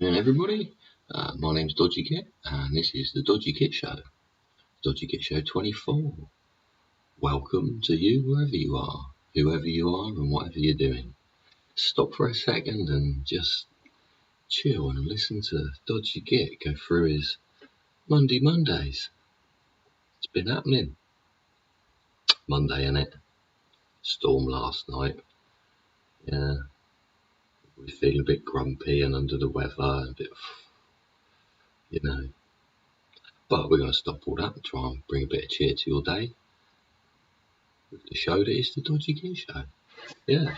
afternoon, everybody. My name's Dodgy Kit, and this is the Dodgy Kit Show. Dodgy Kit Show 24. Welcome to you wherever you are, whoever you are, and whatever you're doing. Stop for a second and just chill and listen to Dodgy Kit go through his Mondays. It's been happening. Monday, innit? Storm last night. Yeah. We feel a bit grumpy and under the weather, a bit, But we're going to stop all that and try and bring a bit of cheer to your day with the show that is the Dodgy Kit Show. Yeah,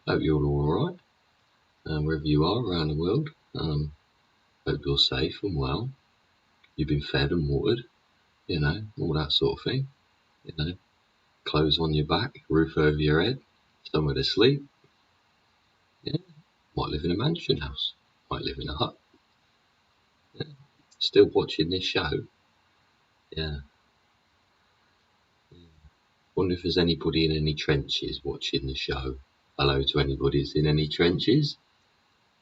hope you're all alright, wherever you are around the world. Hope you're safe and well. You've been fed and watered, all that sort of thing. Clothes on your back, roof over your head, somewhere to sleep. Yeah, might live in a mansion house, might live in a hut. Yeah. Still watching this show. Yeah. Wonder if there's anybody in any trenches watching the show. Hello to anybody who's in any trenches.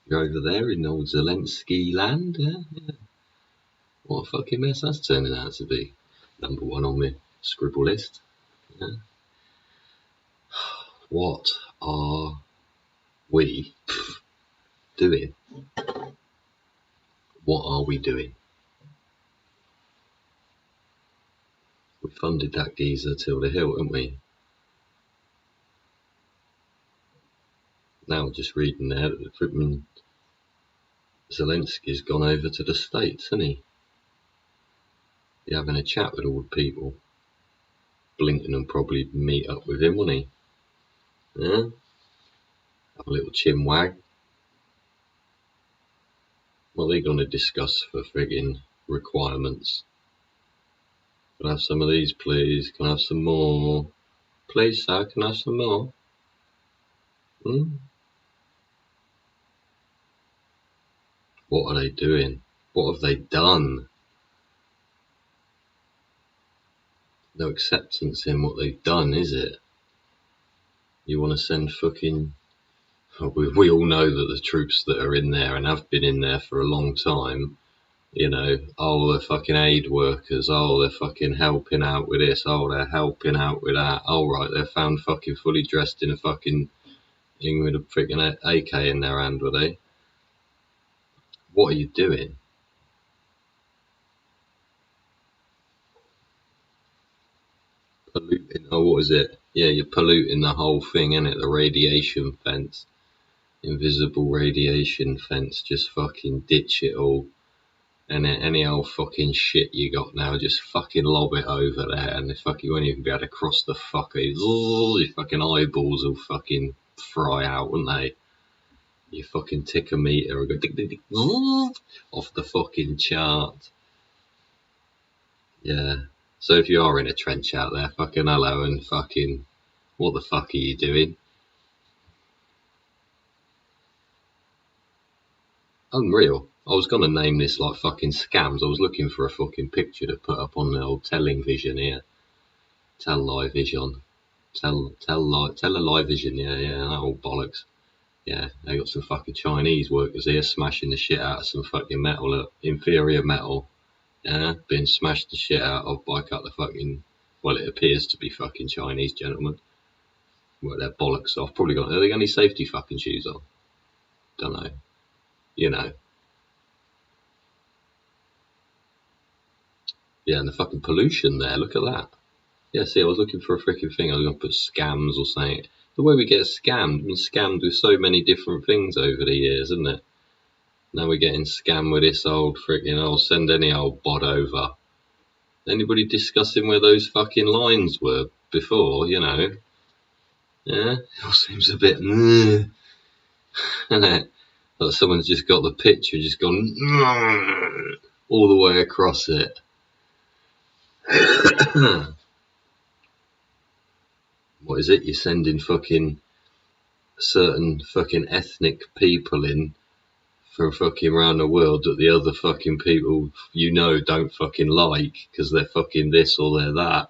You're over there in old Zelensky land. Yeah. What a fucking mess that's turning out to be. Number one on my scribble list. Yeah. What are we doing? What are we doing? We funded that geezer till the hilt, haven't we? Now just reading there that the freaking Zelensky's gone over to the States, hasn't he? He's having a chat with all the people. Blinken will probably meet up with him, won't he? Yeah? Have a little chin wag. What are they going to discuss for friggin' requirements? Can I have some of these, please? Can I have some more? Please, sir, can I have some more? What are they doing? What have they done? No acceptance in what they've done, is it? You want to send fucking... We all know that the troops that are in there and have been in there for a long time, they're fucking aid workers, they're fucking helping out with this, they're helping out with that, right, they're found fucking fully dressed in a fucking thing with a freaking AK in their hand, were they? What are you doing? Polluting, what is it? Yeah, you're polluting the whole thing, innit? The radiation fence. Invisible radiation fence, just fucking ditch it all. And then any old fucking shit you got now, just fucking lob it over there, and you won't even be able to cross the fucking... Your fucking eyeballs will fucking fry out, wouldn't they? Your fucking ticker-meter will go dick, dick, dick, off the fucking chart. Yeah. So if you are in a trench out there, fucking hello, and fucking... What the fuck are you doing? Unreal. I was going to name this like fucking scams. I was looking for a fucking picture to put up on the old telling vision here. Tell-lie vision. Tell-a-lie vision, yeah, that old bollocks. Yeah, they got some fucking Chinese workers here smashing the shit out of some fucking metal, inferior metal. Yeah, being smashed the shit out of by a couple of fucking, well, it appears to be fucking Chinese gentlemen. Work their bollocks off. Probably got, are they got any safety fucking shoes on? Don't know. Yeah, and the fucking pollution there, look at that. Yeah, see, I was looking for a freaking thing. I was going to put scams or something. The way we get scammed, I've been scammed with so many different things over the years, isn't it? Now we're getting scammed with this old freaking, send any old bod over. Anybody discussing where those fucking lines were before, Yeah? It all seems a bit, isn't it? Like someone's just got the picture, just gone all the way across it. What is it? You're sending fucking certain fucking ethnic people in from fucking around the world that the other fucking people don't fucking like because they're fucking this or they're that.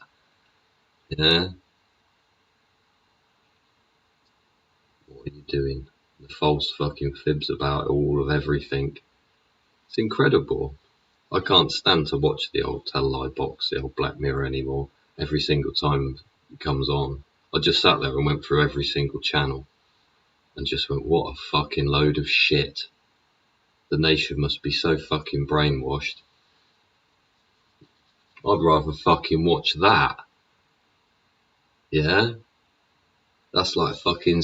Yeah? What are you doing? The false fucking fibs about all of everything. It's incredible. I can't stand to watch the old Tell-A-Lie box, the old Black Mirror anymore. Every single time it comes on, I just sat there and went through every single channel and just went, what a fucking load of shit. The nation must be so fucking brainwashed. I'd rather fucking watch that. Yeah? That's like fucking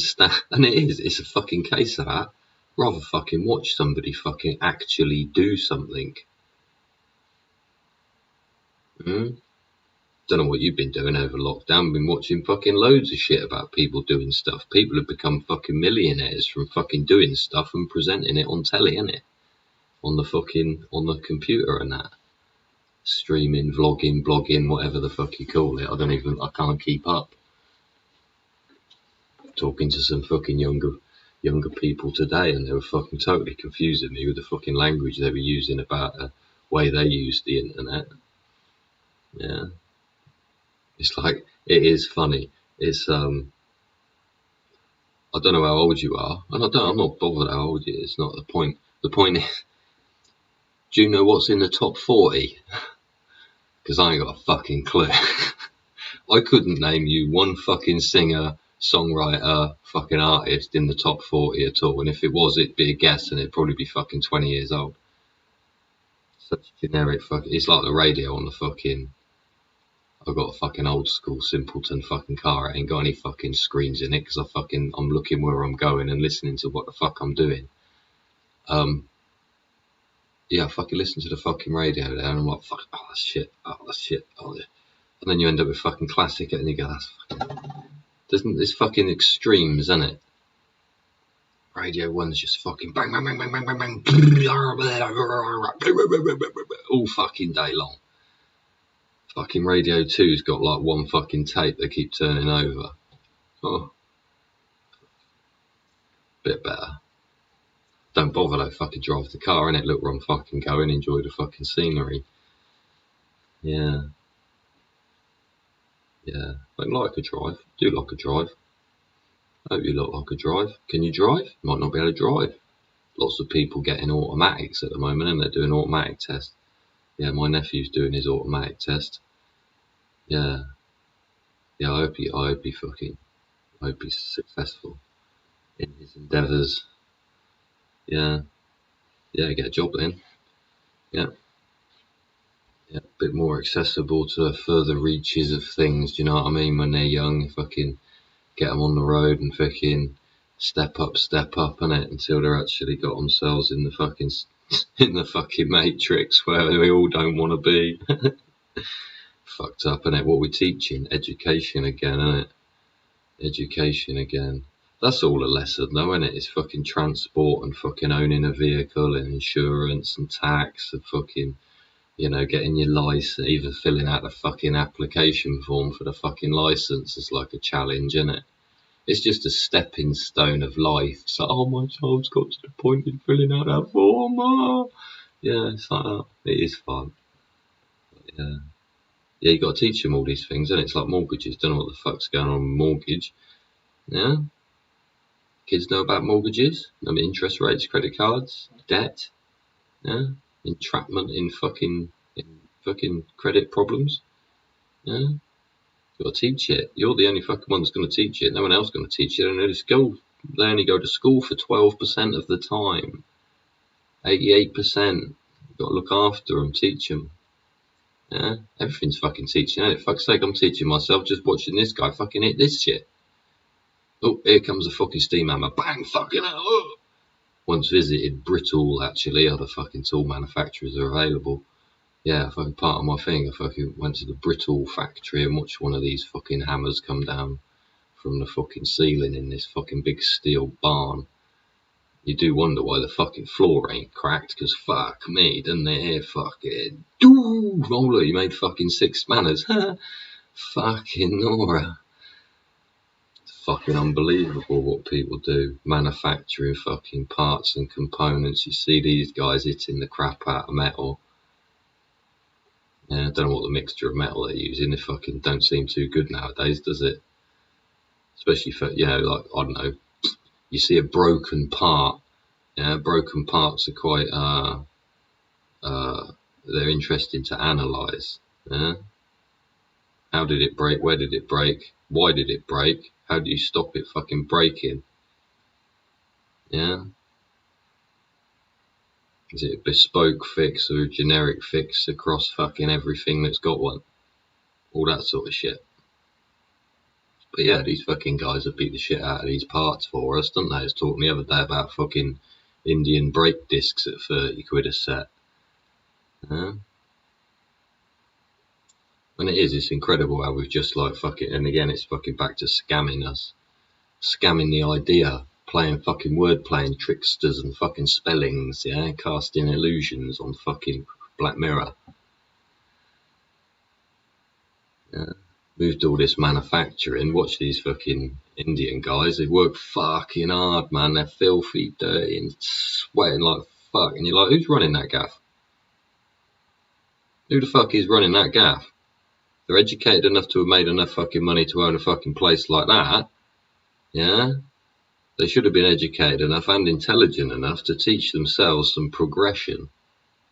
and it is, it's a fucking case of that. Rather fucking watch somebody fucking actually do something. Don't know what you've been doing over lockdown. I've been watching fucking loads of shit about people doing stuff. People have become fucking millionaires from fucking doing stuff and presenting it on telly, innit? On the computer and that. Streaming, vlogging, blogging, whatever the fuck you call it. I can't keep up. Talking to some fucking younger people today, and they were fucking totally confusing me with the fucking language they were using about the way they use the internet. Yeah. It's like, it is funny. It's, I don't know how old you are, and I'm not bothered how old you are. It's not the point. The point is, do you know what's in the top 40? Because I ain't got a fucking clue. I couldn't name you one fucking singer, songwriter, fucking artist in the top 40 at all. And if it was, it'd be a guess, and it'd probably be fucking 20 years old. Such generic fucking. It's like the radio on the fucking. I've got a fucking old school simpleton fucking car. It ain't got any fucking screens in it because I'm looking where I'm going and listening to what the fuck I'm doing. Yeah, I fucking listen to the fucking radio there, and I'm like, fuck, oh that's shit, oh yeah. And then you end up with fucking classic, and you go, that's fucking. It's fucking extremes, isn't it? Radio 1's just fucking bang, bang, bang, bang, bang, bang, bang, all fucking day long. Fucking Radio 2's got like one fucking tape they keep turning over. Oh, bit better. Don't bother though, fucking drive the car, innit? Look where I'm fucking going, enjoy the fucking scenery. Yeah. Yeah. Don't like a drive. Do like a drive. Hope you look like a drive. Can you drive? Might not be able to drive. Lots of people getting automatics at the moment, and they're doing automatic tests. Yeah, my nephew's doing his automatic test. Yeah. Yeah, I hope he's successful in his endeavours. Yeah. Yeah, get a job then. Yeah. Yeah, a bit more accessible to further reaches of things, do you know what I mean? When they're young, fucking get them on the road and fucking step up, innit? Until they're actually got themselves in the fucking matrix where we all don't want to be. Fucked up, innit? What we're teaching, education again, innit? Education again. That's all a lesson though, innit? It's fucking transport and fucking owning a vehicle and insurance and tax and fucking, you know, getting your license, even filling out the fucking application form for the fucking license is like a challenge, innit? It's just a stepping stone of life. It's like, oh, my child's got to the point in filling out that form. Oh. Yeah, it's like that. It is fun. But yeah. Yeah, you got to teach them all these things, and it's like mortgages. Don't know what the fuck's going on with mortgage. Yeah. Kids know about mortgages. I mean, interest rates, credit cards, debt. Yeah. Entrapment in fucking credit problems. Yeah. You got to teach it. You're the only fucking one that's going to teach it. No one else is going to teach it. They only go to school for 12% of the time. 88%. You've got to look after them, teach them. Yeah, everything's fucking teaching. For fuck's sake, I'm teaching myself just watching this guy fucking hit this shit. Oh, here comes a fucking steam hammer. Bang, fucking hell. Oh. Once visited Brittle, actually. Other fucking tool manufacturers are available. Yeah, fucking part of my thing. I fucking went to the Brittle factory and watched one of these fucking hammers come down from the fucking ceiling in this fucking big steel barn. You do wonder why the fucking floor ain't cracked, because fuck me, didn't they? Fucking doo! Oh look, you made fucking 6 manners. Fucking Nora. It's fucking unbelievable what people do. Manufacturing fucking parts and components. You see these guys hitting the crap out of metal. Yeah, I don't know what the mixture of metal they're using. They fucking don't seem too good nowadays, does it? Especially for, you know, like, I don't know, you see a broken part. Yeah, broken parts are quite, they're interesting to analyse. Yeah? How did it break? Where did it break? Why did it break? How do you stop it fucking breaking? Yeah? Is it a bespoke fix or a generic fix across fucking everything that's got one? All that sort of shit. But yeah, these fucking guys that beat the shit out of these parts for us, don't they? I was talking the other day about fucking Indian brake discs at 30 quid a set. Yeah? And it's incredible how we've just like fucking, and again, it's fucking back to scamming us. Scamming the idea, playing fucking word playing tricksters and fucking spellings, yeah, casting illusions on fucking Black Mirror. Yeah. Moved all this manufacturing. Watch these fucking Indian guys. They work fucking hard, man. They're filthy, dirty, and sweating like fuck. And you're like, who's running that gaff? Who the fuck is running that gaff? They're educated enough to have made enough fucking money to own a fucking place like that. Yeah? They should have been educated enough and intelligent enough to teach themselves some progression.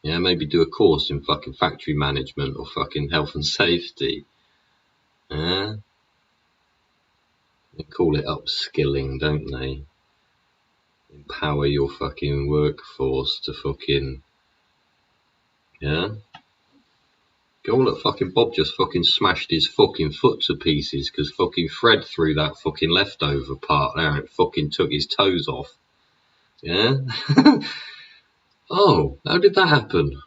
Yeah, maybe do a course in fucking factory management or fucking health and safety. Yeah? They call it upskilling, don't they? Empower your fucking workforce to fucking, yeah? Go look, fucking Bob just fucking smashed his fucking foot to pieces because fucking Fred threw that fucking leftover part there and it fucking took his toes off. Yeah? Oh, how did that happen?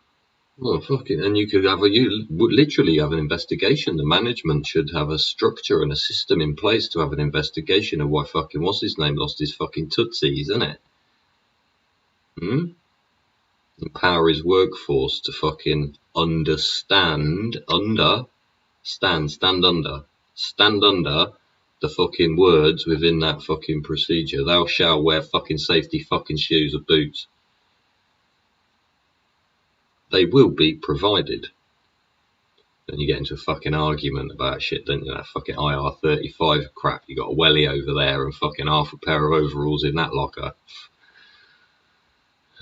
Oh, fucking, and you would literally have an investigation. The management should have a structure and a system in place to have an investigation of why fucking what's his name lost his fucking tootsies, isn't it? Empower his workforce to fucking stand under the fucking words within that fucking procedure. Thou shalt wear fucking safety fucking shoes or boots. They will be provided. Then you get into a fucking argument about shit, don't you? That fucking IR35 crap. You got a welly over there and fucking half a pair of overalls in that locker.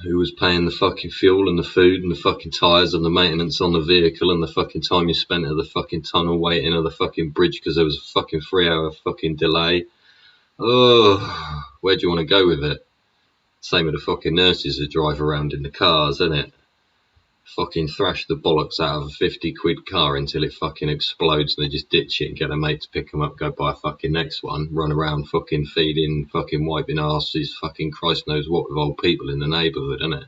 Who was paying the fucking fuel and the food and the fucking tyres and the maintenance on the vehicle and the fucking time you spent at the fucking tunnel waiting at the fucking bridge because there was a fucking 3-hour fucking delay? Oh, where do you want to go with it? Same with the fucking nurses that drive around in the cars, isn't it? Fucking thrash the bollocks out of a 50 quid car until it fucking explodes and they just ditch it and get a mate to pick them up, go buy a fucking next one, run around fucking feeding, fucking wiping arses, fucking Christ knows what with old people in the neighbourhood, isn't it?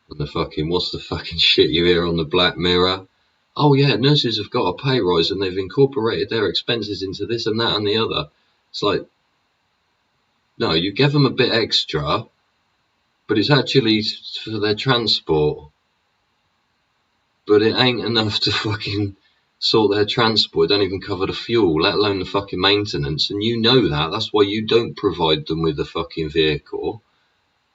And the fucking, what's the fucking shit you hear on the Black Mirror? Oh yeah, nurses have got a pay rise and they've incorporated their expenses into this and that and the other. It's like, no, you give them a bit extra, but it's actually for their transport. But it ain't enough to fucking sort their transport. It don't even cover the fuel, let alone the fucking maintenance. And you know that. That's why you don't provide them with a fucking vehicle.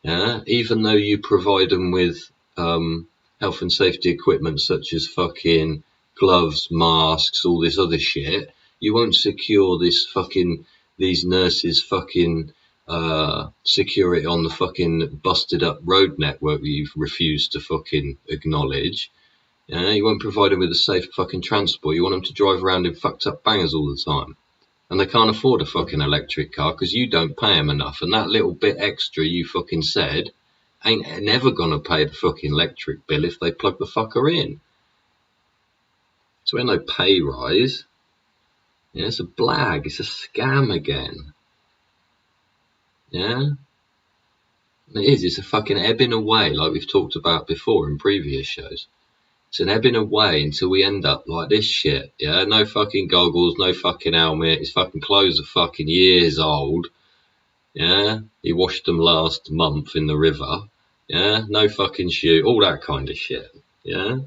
Yeah, even though you provide them with health and safety equipment such as fucking gloves, masks, all this other shit, you won't secure these nurses fucking security on the fucking busted up road network that you've refused to fucking acknowledge. Yeah, you won't provide them with a safe fucking transport. You want them to drive around in fucked up bangers all the time. And they can't afford a fucking electric car because you don't pay them enough. And that little bit extra you fucking said ain't never going to pay the fucking electric bill if they plug the fucker in. So when no pay rise, yeah, it's a blag. It's a scam again. Yeah? It is. It's a fucking ebbing away like we've talked about before in previous shows. It's an ebbing away until we end up like this shit. Yeah? No fucking goggles, no fucking helmet. His fucking clothes are fucking years old. Yeah, he washed them last month in the river. Yeah, no fucking shoe, all that kind of shit. Yeah,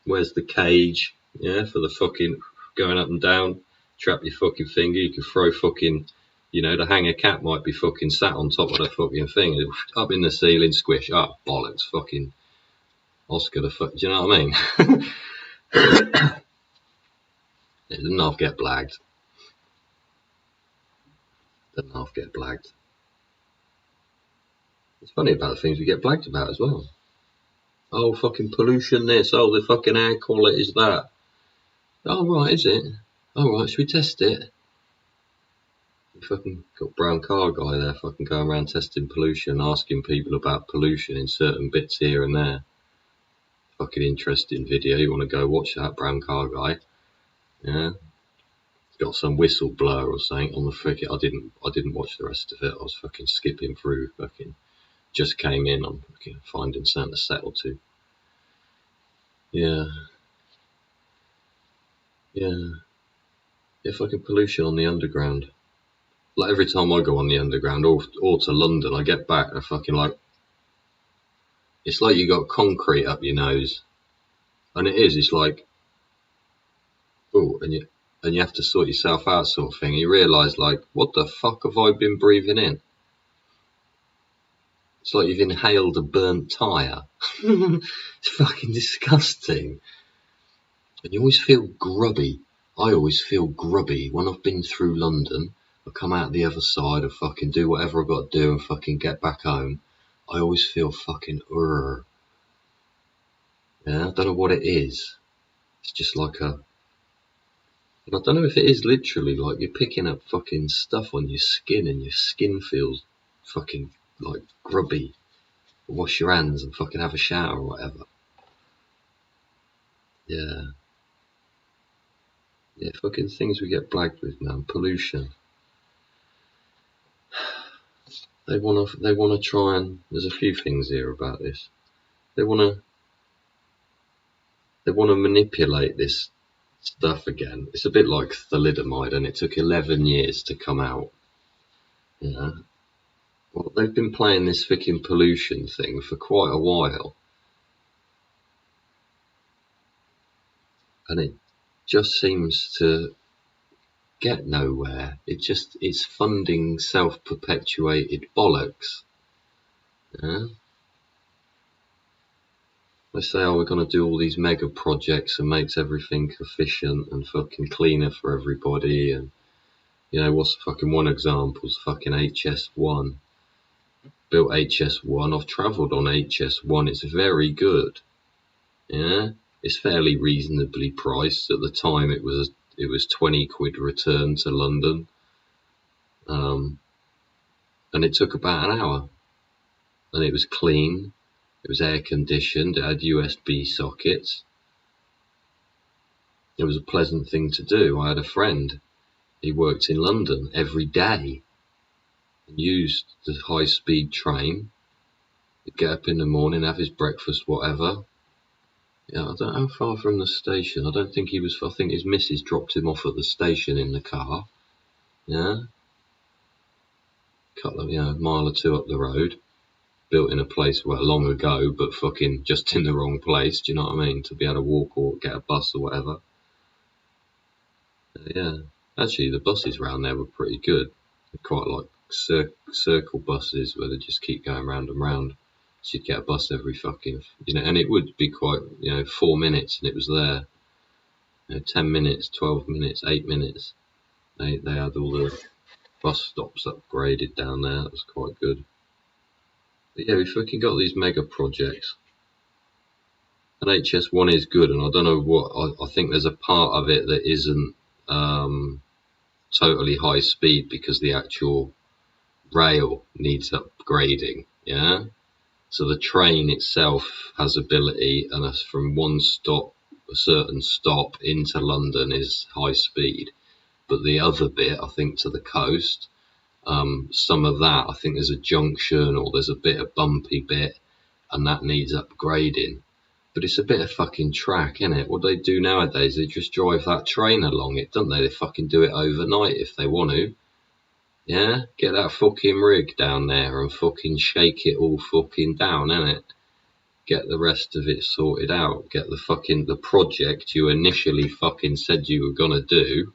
where's the cage? Yeah, for the fucking going up and down, trap your fucking finger. You can throw fucking, the hanger cat might be fucking sat on top of the fucking thing, up in the ceiling, squish. Oh bollocks, fucking Oscar the fuck. Do you know what I mean? It didn't half get blagged. Didn't half get blagged. It's funny about the things we get blagged about as well. Oh, fucking pollution this. Oh, the fucking air quality is that. Oh, right, is it? Oh, right, should we test it? You fucking got brown car guy there fucking going around testing pollution, asking people about pollution in certain bits here and there. Fucking interesting video. You want to go watch that, brown car guy? Yeah. Got some whistle blur or something on the frickin'. I didn't watch the rest of it. I was fucking skipping through. Fucking just came in. I'm fucking finding something to settle to. Yeah. Yeah. Yeah, fucking pollution on the underground. Like every time I go on the underground or to London, I get back and I fucking like, it's like you got concrete up your nose. And it is, it's like, oh, and you have to sort yourself out sort of thing. You realise like, what the fuck have I been breathing in? It's like you've inhaled a burnt tyre. It's fucking disgusting. And you always feel grubby. I always feel grubby when I've been through London. I come out the other side and fucking do whatever I've got to do and fucking get back home. I always feel fucking Yeah, I don't know what it is. It's just like a... I don't know if it is literally like you're picking up fucking stuff on your skin and your skin feels fucking like grubby. Wash your hands and fucking have a shower or whatever. Yeah. Yeah, fucking things we get blagged with, man. Pollution. They wanna try and... There's a few things here about this. They wanna manipulate this stuff again. It's a bit like thalidomide, and it took 11 years to come out. You know? Well, they've been playing this fucking pollution thing for quite a while. And it just seems to get nowhere. It's funding self-perpetuated bollocks. Yeah? They say, oh, we're going to do all these mega projects and makes everything efficient and fucking cleaner for everybody. And, you know, what's fucking one example is fucking HS1. Built HS1. I've travelled on HS1. It's very good. Yeah? It's fairly reasonably priced. At the time, it was 20 quid return to London. And it took about an hour. And it was clean. It was air conditioned. It had USB sockets. It was a pleasant thing to do. I had a friend. He worked in London every day and used the high-speed train. He'd get up in the morning, have his breakfast, whatever. Yeah, I don't know how far from the station. I don't think he was. I think his missus dropped him off at the station in the car. Yeah, couple of, a mile or two up the road. Built in a place long ago, but fucking just in the wrong place. Do you know what I mean? To be able to walk or get a bus or whatever. Yeah, actually, the buses round there were pretty good. They're quite like circle buses where they just keep going round and round. So you'd get a bus every fucking, and it would be quite, 4 minutes and it was there. 10 minutes, 12 minutes, 8 minutes. They had all the bus stops upgraded down there. That was quite good. But yeah, we fucking got these mega projects. And HS1 is good, and I don't know what, I think there's a part of it that isn't totally high speed because the actual rail needs upgrading, yeah? So the train itself has ability, and that's from one stop, a certain stop into London is high speed. But the other bit, I think, to the coast, some of that, I think there's a junction or there's a bit of bumpy bit, and that needs upgrading. But it's a bit of fucking track, innit? What they do nowadays, they just drive that train along it, don't they? They fucking do it overnight if they want to. Yeah? Get that fucking rig down there and fucking shake it all fucking down, innit? Get the rest of it sorted out. Get the project you initially fucking said you were gonna do,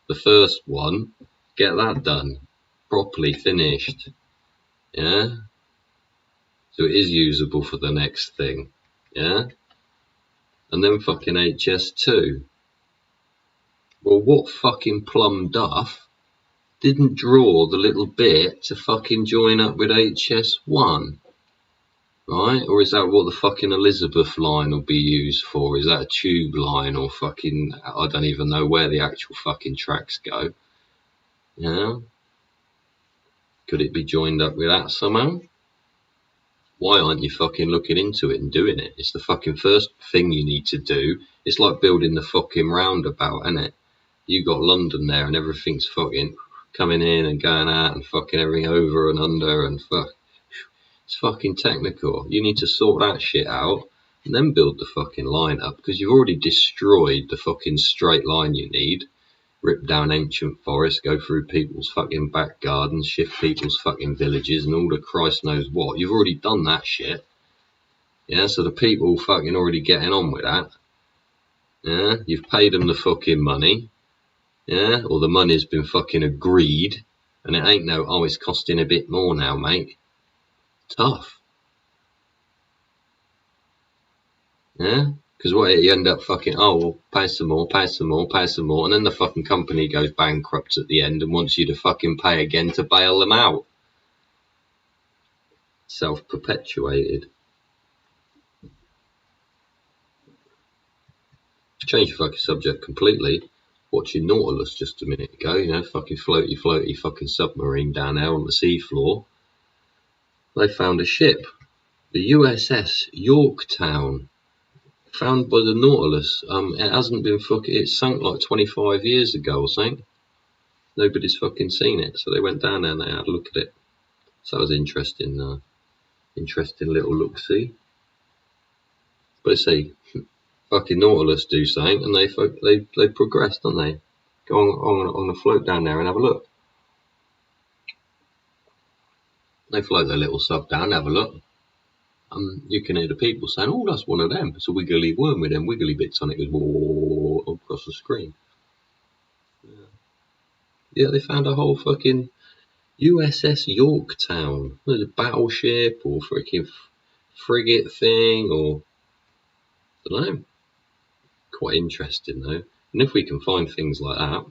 the first one, get that done. Properly finished. Yeah? So it is usable for the next thing. Yeah? And then fucking HS2. Well, what fucking plum duff didn't draw the little bit to fucking join up with HS1? right? Or is that what the fucking Elizabeth line will be used for? Is that a tube line or fucking, I don't even know where the actual fucking tracks go. Yeah? Could it be joined up with that somehow? Why aren't you fucking looking into it and doing it? It's the fucking first thing you need to do. It's like building the fucking roundabout, isn't it? You got London there and everything's fucking coming in and going out and fucking everything over and under and fuck. It's fucking technical. You need to sort that shit out and then build the fucking line up because you've already destroyed the fucking straight line you need. Rip down ancient forests, go through people's fucking back gardens, shift people's fucking villages and all the Christ knows what. You've already done that shit. Yeah, so the people fucking already getting on with that. Yeah, you've paid them the fucking money. Yeah, or the money's been fucking agreed. And it ain't no, oh, it's costing a bit more now, mate. Tough. Yeah? Because what, you end up fucking, oh, well, pay some more, pay some more, pay some more. And then the fucking company goes bankrupt at the end and wants you to fucking pay again to bail them out. Self-perpetuated. To change the fucking subject completely, watching Nautilus just a minute ago, you know, fucking floaty fucking submarine down there on the seafloor. They found a ship, the USS Yorktown, found by the Nautilus. It hasn't been fucking, it sunk like 25 years ago or something. Nobody's fucking seen it, so they went down there and they had a look at it. So that was interesting, interesting little look-see. But see, fucking Nautilus do something, and they progress, don't they? Go on a float down there and have a look. They float their little sub down, have a look. You can hear the people saying, "Oh, that's one of them. It's a wiggly worm with them wiggly bits on it." It goes across the screen. Yeah, they found a whole fucking USS Yorktown. Was it a battleship or freaking frigate thing or I don't know. Quite interesting though. And if we can find things like that,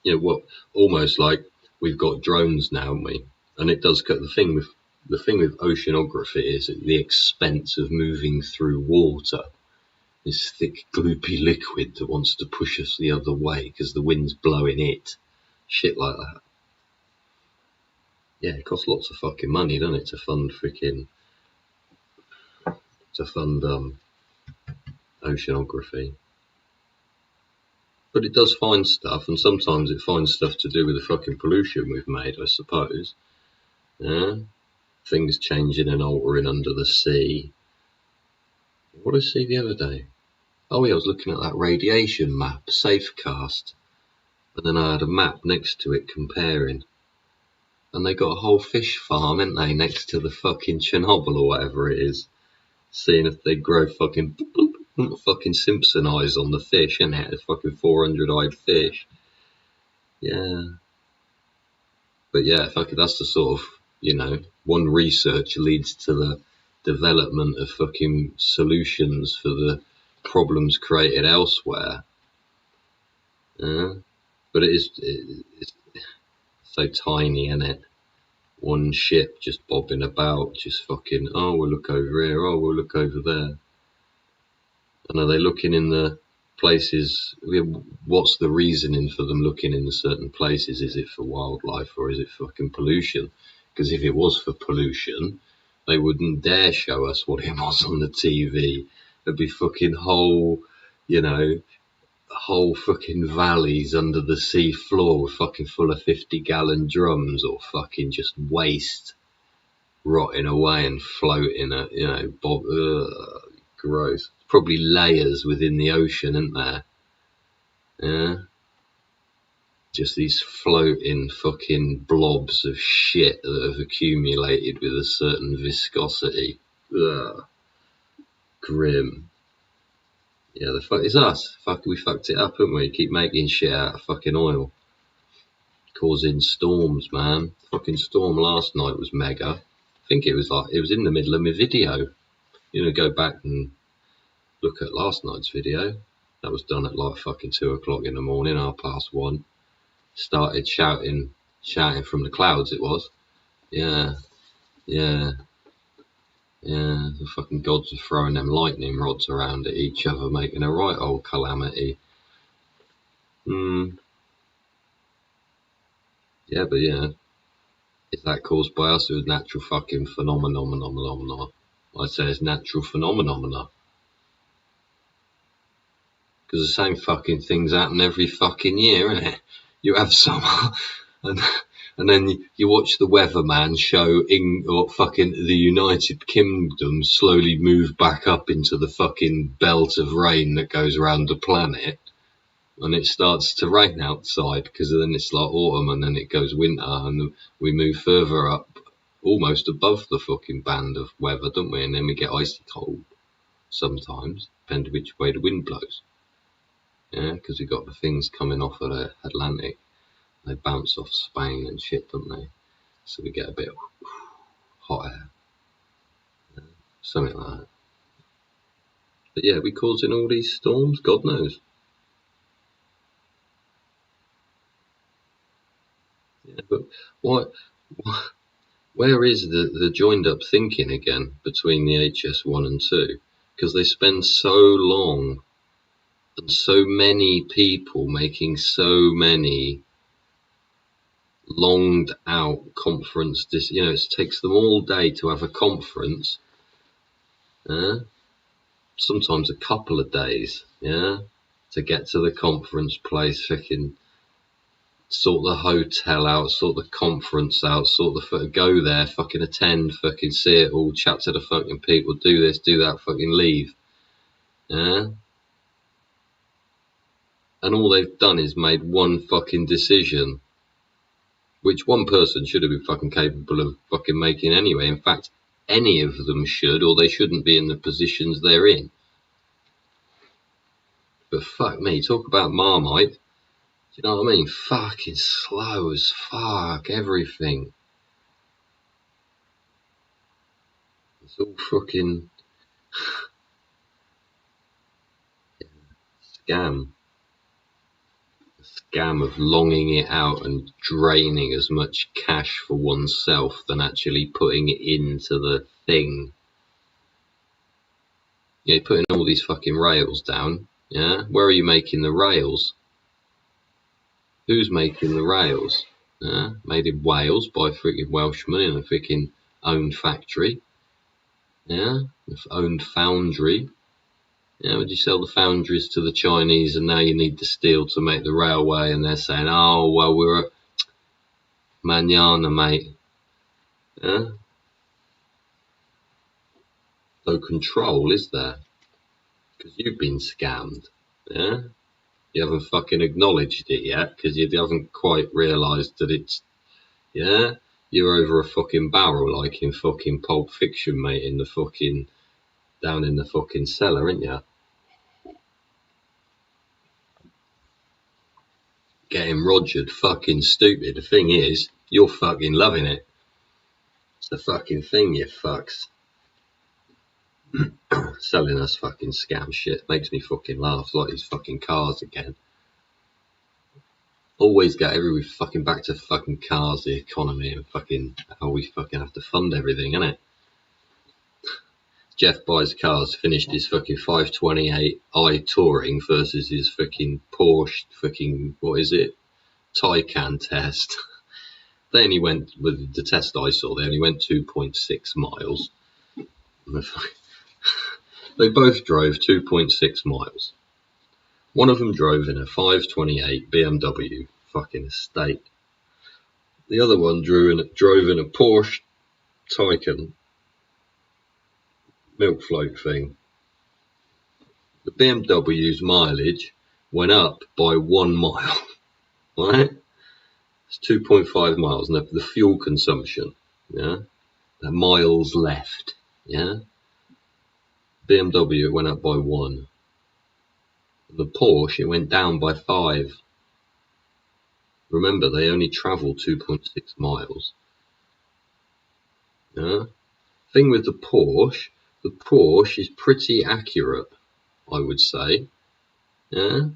you know what? Almost like we've got drones now, haven't we? And it does cut the thing with oceanography is at the expense of moving through water. This thick, gloopy liquid that wants to push us the other way because the wind's blowing it. Shit like that. Yeah, it costs lots of fucking money, doesn't it, to fund oceanography. But it does find stuff, and sometimes it finds stuff to do with the fucking pollution we've made, I suppose. Yeah? Things changing and altering under the sea. What did I see the other day? Oh yeah, I was looking at that radiation map, Safecast. And then I had a map next to it comparing. And they got a whole fish farm, ain't they, next to the fucking Chernobyl or whatever it is. Seeing if they grow fucking Simpson eyes on the fish, innit? It's fucking 400-eyed fish. Yeah. But yeah, that's the sort of, you know, one research leads to the development of fucking solutions for the problems created elsewhere. Yeah. But it's so tiny, isn't it? One ship just bobbing about, just fucking, oh, we'll look over here, oh, we'll look over there. And are they looking in the places? What's the reasoning for them looking in the certain places? Is it for wildlife or is it fucking pollution? Because if it was for pollution, they wouldn't dare show us what it was on the TV. There'd be fucking whole fucking valleys under the sea floor fucking full of 50-gallon drums or fucking just waste rotting away and floating at, gross. Probably layers within the ocean, isn't there? Yeah. Just these floating fucking blobs of shit that have accumulated with a certain viscosity. Ugh. Grim. Yeah, the fuck is us. We fucked it up, haven't we? Keep making shit out of fucking oil. Causing storms, man. Fucking storm last night was mega. I think it was in the middle of my video. You know, go back and look at last night's video. That was done at like fucking 2 o'clock in the morning, 1:30. Started shouting from the clouds. It was, yeah. Yeah, the fucking gods are throwing them lightning rods around at each other, making a right old calamity. Yeah, but yeah, is that caused by us or natural fucking phenomena? I'd say it's natural phenomena. Because the same fucking things happen every fucking year, innit? You have summer, and then you watch the weatherman show fucking the United Kingdom slowly move back up into the fucking belt of rain that goes around the planet, and it starts to rain outside because then it's like autumn and then it goes winter and we move further up, almost above the fucking band of weather, don't we? And then we get icy cold sometimes, depending which way the wind blows. Yeah, because we've got the things coming off of the Atlantic. They bounce off Spain and shit, don't they? So we get a bit of hot air. Something like that. But yeah, we causing all these storms? God knows. Yeah, but what? Where is the joined up thinking again between the HS1 and 2? Because they spend so long and so many people making so many longed out conference. It takes them all day to have a conference. Sometimes a couple of days, to get to the conference place, fucking sort the hotel out, sort the conference out, go there, fucking attend, fucking see it all, chat to the fucking people, do this, do that, fucking leave. Yeah? And all they've done is made one fucking decision, which one person should have been fucking capable of fucking making anyway. In fact, any of them should, or they shouldn't be in the positions they're in. But fuck me, talk about Marmite. Do you know what I mean? Fucking slow as fuck, everything. It's all fucking scam. A scam of longing it out and draining as much cash for oneself than actually putting it into the thing. You're putting all these fucking rails down, yeah? Where are you making the rails? Who's making the rails? Yeah? Made in Wales by a freaking Welshman in a freaking owned factory. Yeah? Owned foundry. Yeah, would you sell the foundries to the Chinese and now you need the steel to make the railway and they're saying, oh, well, we're at manana, mate. Yeah? No control, is there? Because you've been scammed. Yeah? You haven't fucking acknowledged it yet because you haven't quite realised that it's, yeah? You're over a fucking barrel like in fucking Pulp Fiction, mate, in the fucking, down in the fucking cellar, ain't you? Getting rogered, fucking stupid. The thing is, you're fucking loving it. It's the fucking thing, you fucks. Selling us fucking scam shit makes me fucking laugh. It's like these fucking cars again. Always get every fucking back to fucking cars, the economy, and fucking how we fucking have to fund everything, innit? Jeff buys cars, finished his fucking 528i Touring versus his fucking Porsche fucking, what is it? Taycan test. They only went, with the test I saw, they only went 2.6 miles. They both drove 2.6 miles. One of them drove in a 528 BMW fucking estate. The other one drove in a Porsche Taycan milk float thing. The BMW's mileage went up by 1 mile, right? It's 2.5 miles, and the fuel consumption, yeah, the miles left, yeah. BMW went up by 1. The Porsche, it went down by 5. Remember, they only travel 2.6 miles. Yeah. Thing with the Porsche is pretty accurate, I would say. Yeah.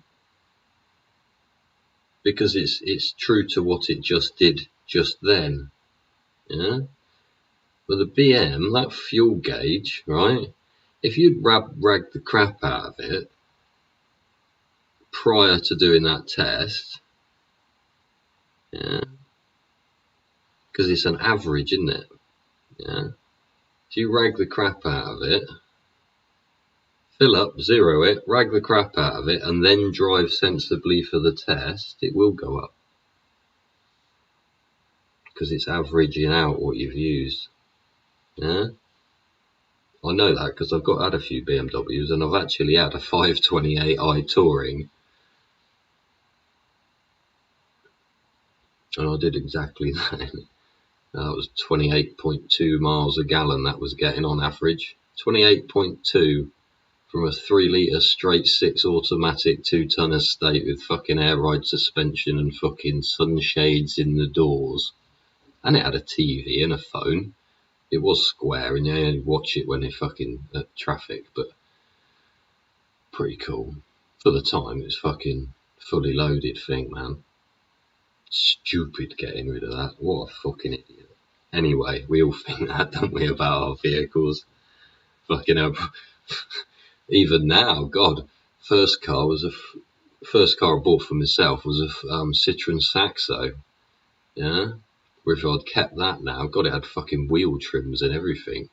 Because it's true to what it just did just then. Yeah. With the BM, that fuel gauge, right? If you'd rag the crap out of it prior to doing that test, yeah, because it's an average, isn't it? Yeah. If you rag the crap out of it, fill up, zero it, rag the crap out of it, and then drive sensibly for the test, it will go up. Because it's averaging out what you've used. Yeah? I know that because I've had a few BMWs, and I've actually had a 528i Touring, and I did exactly that. That was 28.2 miles a gallon that was getting on average. 28.2 from a 3 litre straight 6 automatic 2-ton estate with fucking air ride suspension and fucking sunshades in the doors. And it had a TV and a phone. It was square, and you only watch it when you're fucking at traffic, but pretty cool. For the time, it was fucking fully loaded thing, man. Stupid getting rid of that. What a fucking idiot. Anyway, we all think that, don't we, about our vehicles? Fucking hell. Even now, God, first car I bought for myself was a Citroen Saxo. Yeah, if I'd kept that now, God, it had fucking wheel trims and everything.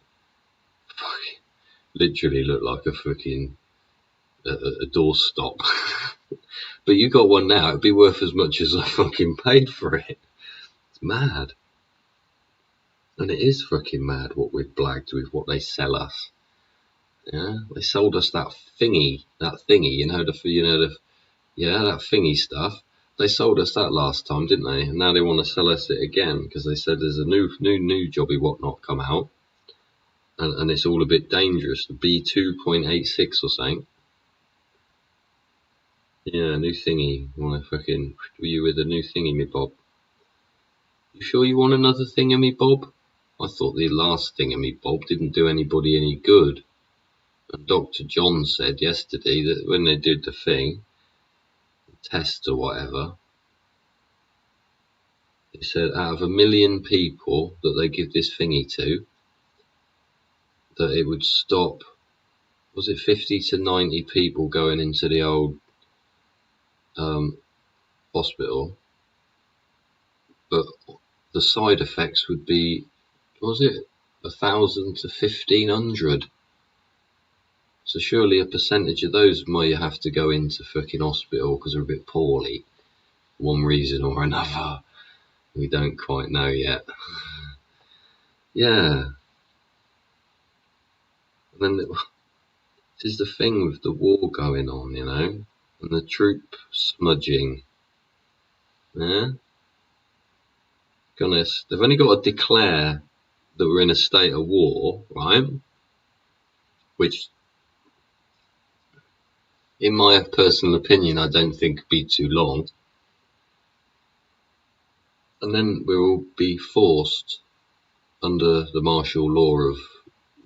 Fucking, literally looked like a fucking a doorstop. But you got one now, it'd be worth as much as I fucking paid for it. It's mad. And it is fucking mad what we've blagged with what they sell us. Yeah, they sold us that thingy, that thingy stuff. They sold us that last time, didn't they? And now they want to sell us it again because they said there's a new jobby whatnot come out, and it's all a bit dangerous. The B2.86 or something. Yeah, new thingy. Want to fucking? Were you with a new thingy, me bob? You sure you want another thingamy bob? I thought the last thingamy bob didn't do anybody any good. And Dr. John said yesterday that when they did the thing, test or whatever, he said out of 1 million people that they give this thingy to, that it would stop, was it 50 to 90 people going into the old hospital, but the side effects would be, was it 1,000 to 1,500? So surely a percentage of those may have to go into fucking hospital because they're a bit poorly, one reason or another. We don't quite know yet. Yeah. And then this is the thing with the war going on, you know, and the troop smudging. Yeah. Goodness, they've only got to declare that we're in a state of war, right? Which, in my personal opinion, I don't think would be too long. And then we'll all be forced, under the martial law of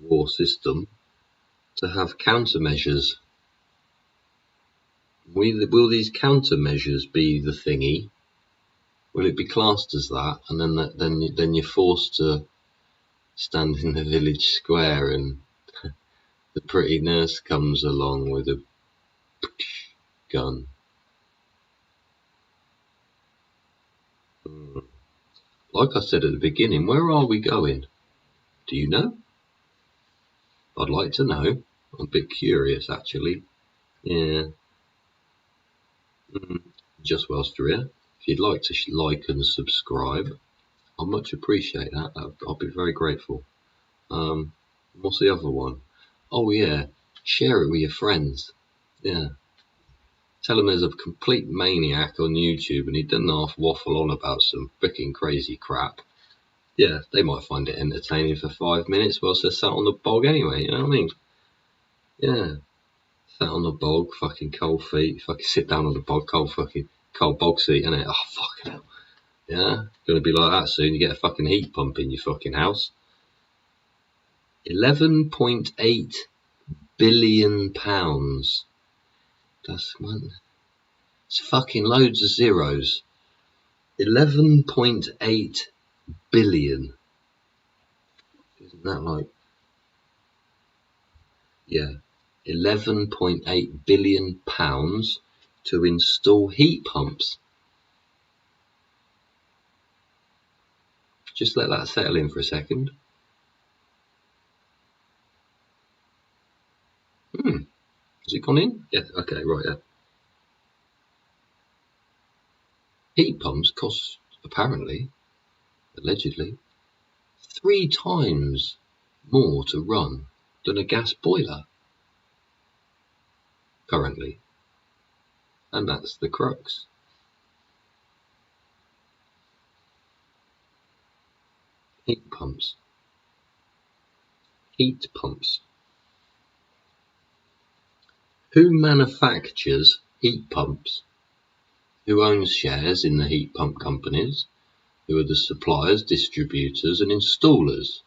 war system, to have countermeasures. Will these countermeasures be the thingy? Will it be classed as that? And then you're forced to stand in the village square, and the pretty nurse comes along with a gun. Like I said at the beginning, where are we going? Do you know? I'd like to know. I'm a bit curious, actually. Yeah. Just whilst you're here, if you'd like to like and subscribe, I'd much appreciate that. I'll be very grateful. What's the other one? Oh yeah, share it with your friends. Yeah. Tell them there's a complete maniac on YouTube and he doesn't half waffle on about some freaking crazy crap. Yeah, they might find it entertaining for 5 minutes whilst they're sat on the bog anyway, you know what I mean? Yeah. Sat on the bog, fucking cold feet, fucking sit down on the bog, cold bog seat, innit? Oh, fucking hell. Yeah, gonna be like that soon. You get a fucking heat pump in your fucking house. 11.8 billion pounds. That's, man, it's fucking loads of zeros. 11.8 billion. Isn't that like, yeah, £11.8 billion to install heat pumps. Just let that settle in for a second. Has it gone in? Yeah, okay, right, yeah. Heat pumps cost, apparently, allegedly, 3 times more to run than a gas boiler currently. And that's the crux. Heat pumps. Heat pumps. Who manufactures heat pumps? Who owns shares in the heat pump companies? Who are the suppliers, distributors and installers?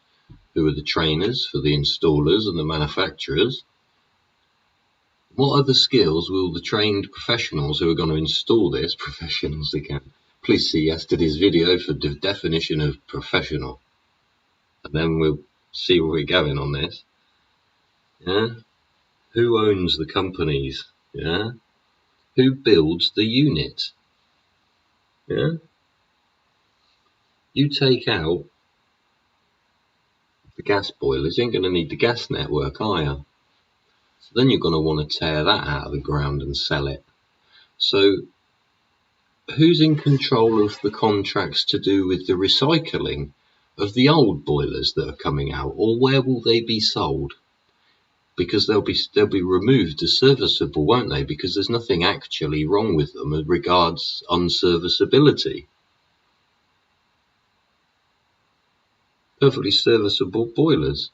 Who are the trainers for the installers and the manufacturers? What other skills will the trained professionals who are going to install this, professionals again, please see yesterday's video for the definition of professional. And then we'll see where we're going on this. Yeah? Who owns the companies? Yeah? Who builds the unit? Yeah? You take out the gas boilers, you ain't going to need the gas network, are you? So then you're going to want to tear that out of the ground and sell it. So who's in control of the contracts to do with the recycling of the old boilers that are coming out, or where will they be sold? Because they'll be removed as serviceable, won't they? Because there's nothing actually wrong with them as regards unserviceability. Perfectly serviceable boilers.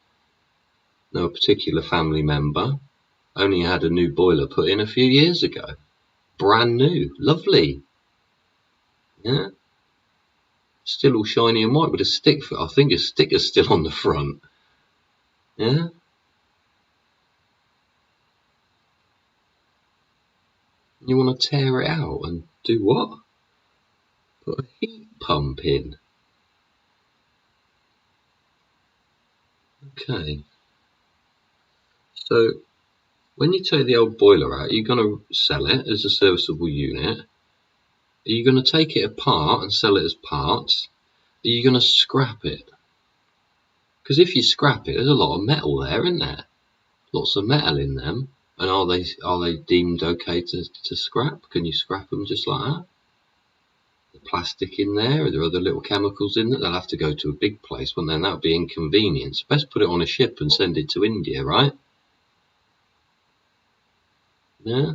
Now, a particular family member only had a new boiler put in a few years ago. Brand new. Lovely. Yeah. Still all shiny and white with a stick. I think a sticker's still on the front. Yeah. You want to tear it out and do what? Put a heat pump in. Okay. So when you take the old boiler out, you're going to sell it as a serviceable unit. Are you going to take it apart and sell it as parts? Are you going to scrap it? Because if you scrap it, there's a lot of metal there, isn't there? Lots of metal in them. And are they deemed okay to scrap? Can you scrap them just like that? The plastic in there? Are there other little chemicals in it? They'll have to go to a big place, won't they? And that would be inconvenience. Best put it on a ship and send it to India, right? Yeah?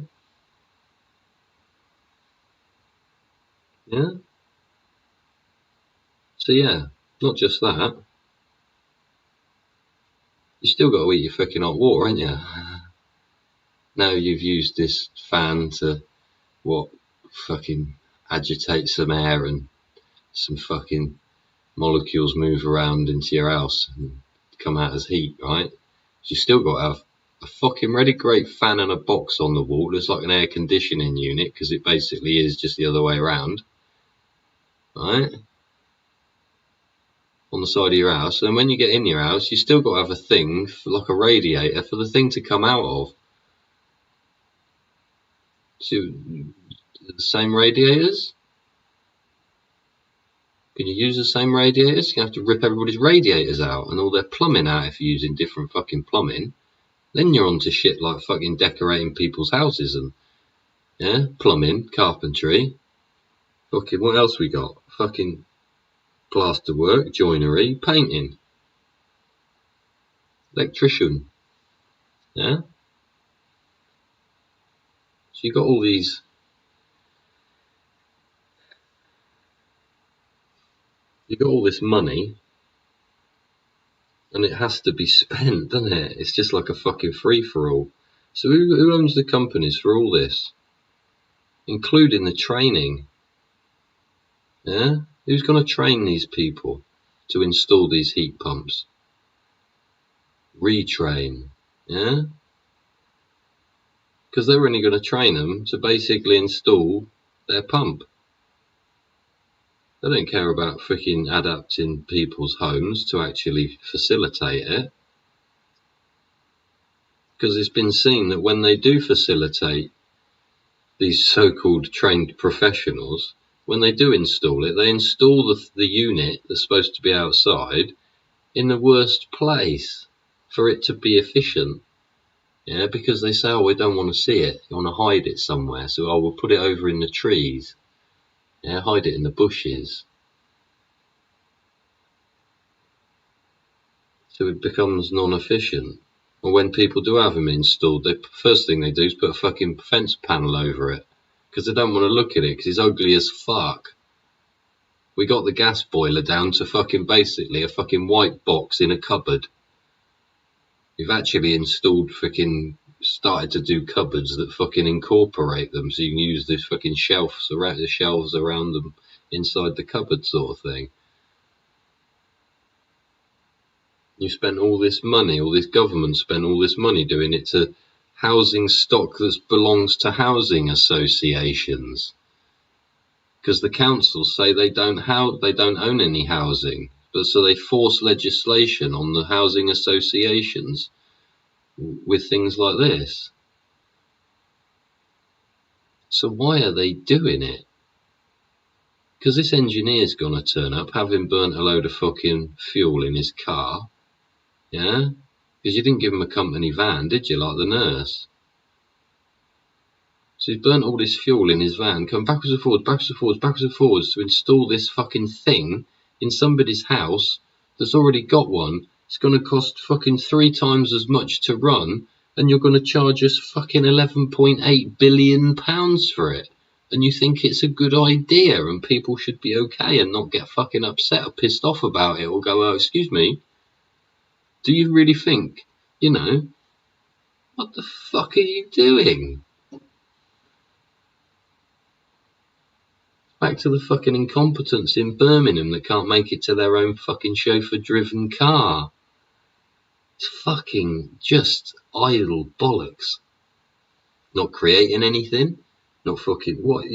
Yeah? So yeah, not just that. You still got to eat your fucking hot water, ain't you? Now you've used this fan to, what, fucking agitate some air and some fucking molecules move around into your house and come out as heat, right? You still got to have a fucking really great fan and a box on the wall. It's like an air conditioning unit, because it basically is just the other way around, right? On the side of your house. And when you get in your house, you still got to have a thing, like a radiator, for the thing to come out of. So, the same radiators? Can you use the same radiators? You have to rip everybody's radiators out and all their plumbing out if you're using different fucking plumbing. Then you're on to shit like fucking decorating people's houses and, yeah, plumbing, carpentry. Fucking, what else we got? Fucking plaster work, joinery, painting. Electrician. Yeah? So you got all these. You got all this money, and it has to be spent, doesn't it? It's just like a fucking free-for-all. So who owns the companies for all this? Including the training. Yeah? Who's going to train these people to install these heat pumps? Retrain. Yeah? Because they're only going to train them to basically install their pump. They don't care about freaking adapting people's homes to actually facilitate it. Because it's been seen that when they do facilitate these so-called trained professionals, when they do install it, they install the unit that's supposed to be outside in the worst place for it to be efficient. Yeah, because they say, oh, we don't want to see it. You want to hide it somewhere. So, oh, we'll put it over in the trees. Yeah, hide it in the bushes. So it becomes non-efficient. Or when people do have them installed, the first thing they do is put a fucking fence panel over it. Because they don't want to look at it, because it's ugly as fuck. We got the gas boiler down to fucking basically a fucking white box in a cupboard. We've actually installed started to do cupboards that fucking incorporate them, so you can use this fucking shelves around them inside the cupboard sort of thing. You spent all this money, all this government spent all this money doing it to housing stock that belongs to housing associations. Because the councils say they don't own any housing, but so they force legislation on the housing associations with things like this. So why are they doing it? Because this engineer's gonna turn up having burnt a load of fucking fuel in his car, yeah? Because you didn't give him a company van, did you, like the nurse? So he's burnt all this fuel in his van, come backwards and forwards to install this fucking thing in somebody's house that's already got one. It's going to cost fucking 3 times as much to run, and you're going to charge us fucking £11.8 billion for it. And you think it's a good idea and people should be okay and not get fucking upset or pissed off about it or go, oh, excuse me, do you really think, what the fuck are you doing? Back to the fucking incompetence in Birmingham that can't make it to their own fucking chauffeur-driven car. It's fucking just idle bollocks. Not creating anything. Not fucking... What?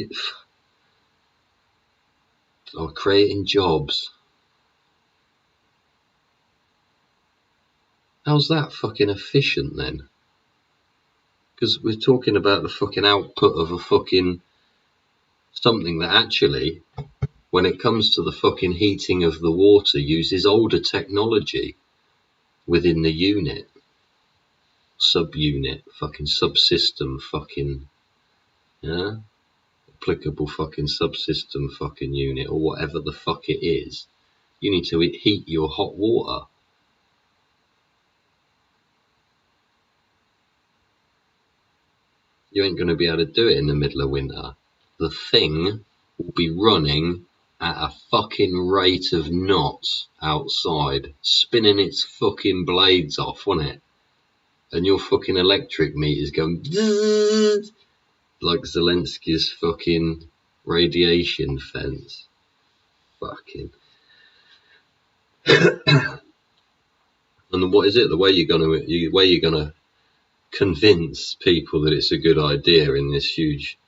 Or creating jobs. How's that fucking efficient then? Because we're talking about the fucking output of a fucking... something that actually, when it comes to the fucking heating of the water, uses older technology within the unit, subunit, fucking subsystem, fucking, yeah, applicable fucking subsystem fucking unit, or whatever the fuck it is. You need to heat your hot water. You ain't going to be able to do it in the middle of winter. The thing will be running at a fucking rate of knots outside, spinning its fucking blades off, won't it? And your fucking electric meter's going like Zelensky's fucking radiation fence. Fucking. And what is it? The way you're gonna convince people that it's a good idea in this huge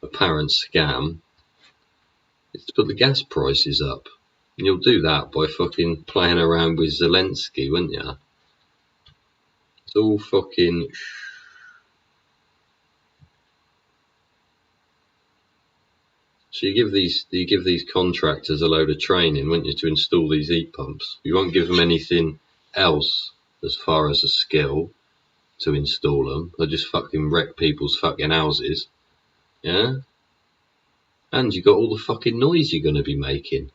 apparent scam is to put the gas prices up. And you'll do that by fucking playing around with Zelensky, wouldn't you? It's all fucking... So you give these contractors a load of training, wouldn't you, to install these heat pumps? You won't give them anything else as far as a skill to install them. They'll just fucking wreck people's fucking houses, yeah? And you got all the fucking noise you're going to be making.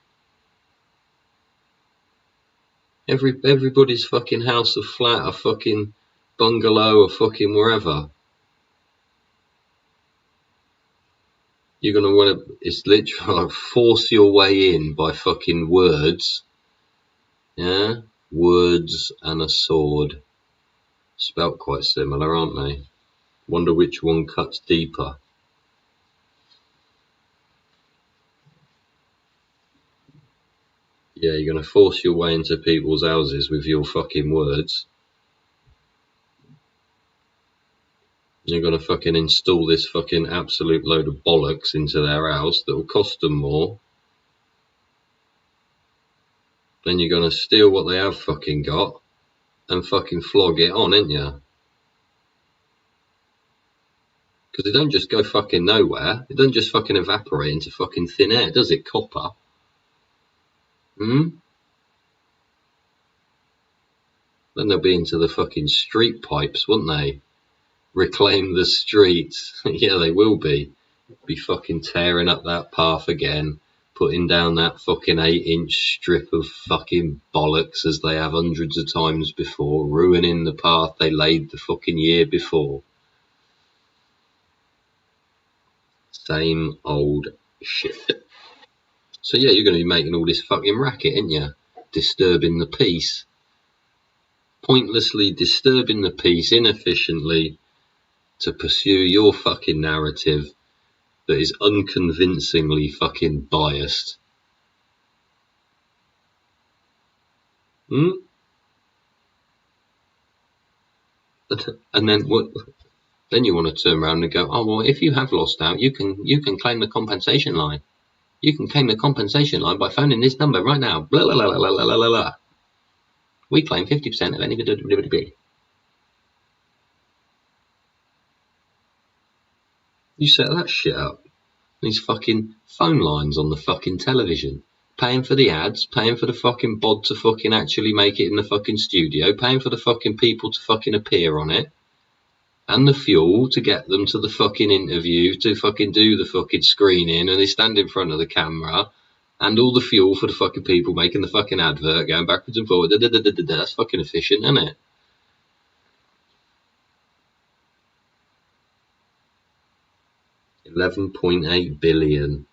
Everybody's fucking house, a flat, a fucking bungalow, a fucking wherever. You're going to want to, it's literally like force your way in by fucking words. Yeah? Words and a sword. Spelt quite similar, aren't they? Wonder which one cuts deeper. Yeah, you're going to force your way into people's houses with your fucking words. You're going to fucking install this fucking absolute load of bollocks into their house that will cost them more. then you're going to steal what they have fucking got and fucking flog it on, ain't you? Because they don't just go fucking nowhere. It doesn't just fucking evaporate into fucking thin air, does it, copper? Then they'll be into the fucking street pipes, won't they? Reclaim the streets. Yeah, they will be. Be fucking tearing up that path again, putting down that fucking 8-inch strip of fucking bollocks as they have hundreds of times before, ruining the path they laid the fucking year before. Same old shit. So yeah, you're going to be making all this fucking racket, ain't you? Disturbing the peace. Pointlessly disturbing the peace inefficiently to pursue your fucking narrative that is unconvincingly fucking biased. And then what? Then you want to turn around and go, oh well, if you have lost out, you can claim the compensation line. You can claim the compensation line by phoning this number right now. Blah blah blah blah blah blah blah. We claim 50% of any. You set that shit up. These fucking phone lines on the fucking television. Paying for the ads, paying for the fucking bod to fucking actually make it in the fucking studio, paying for the fucking people to fucking appear on it, and the fuel to get them to the fucking interview, to fucking do the fucking screening, and they stand in front of the camera, and all the fuel for the fucking people making the fucking advert, going backwards and forwards. That's fucking efficient, isn't it? $11.8 billion.